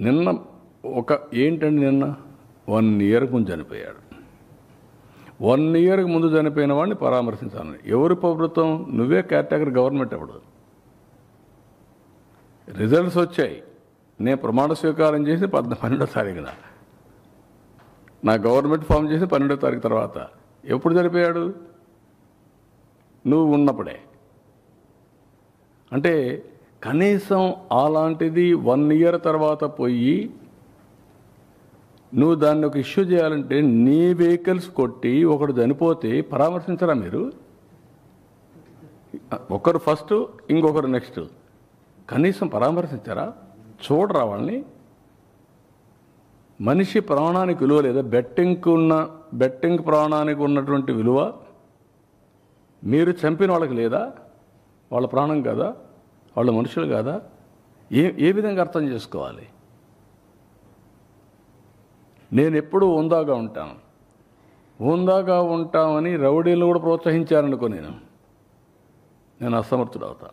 నిన్న ఏంటండి నిన్న 1 ఇయర్ ముందు చనిపోయాడు. 1 ఇయర్కి ముందు చనిపోయిన వాడిని పరామర్శించాలని ఎవరి ప్రభుత్వం? నువ్వే కేటగిరీ గవర్నమెంట్. అప్పుడు రిజల్ట్స్ వచ్చాయి. నేను ప్రమాణ స్వీకారం చేసి 12వ తారీఖున, నా గవర్నమెంట్ ఫామ్ చేసి 12వ తారీఖు తర్వాత. ఎప్పుడు చనిపోయాడు? నువ్వు ఉన్నప్పుడే. అంటే కనీసం అలాంటిది 1 ఇయర్ తర్వాత పోయి నువ్వు దాన్ని ఒక ఇష్యూ చేయాలంటే నీ వెహికల్స్ కొట్టి ఒకడు చనిపోతే పరామర్శించరా మీరు? ఒకరు ఫస్ట్, ఇంకొకరు నెక్స్ట్. కనీసం పరామర్శించారా? చూడరా వాళ్ళని? మనిషి ప్రాణానికి విలువ లేదా? బెట్టింగ్ ప్రాణానికి ఉన్నటువంటి విలువ మీరు చంపిన వాళ్ళకి లేదా? వాళ్ళ ప్రాణం కాదా? వాళ్ళ మనుషులు కాదా? ఏ విధంగా అర్థం చేసుకోవాలి? నేను ఎప్పుడూ హుందాగా ఉంటాను. హుందాగా ఉంటామని రౌడీలు కూడా ప్రోత్సహించారనుకో నేను అసమర్థుడు అవుతా.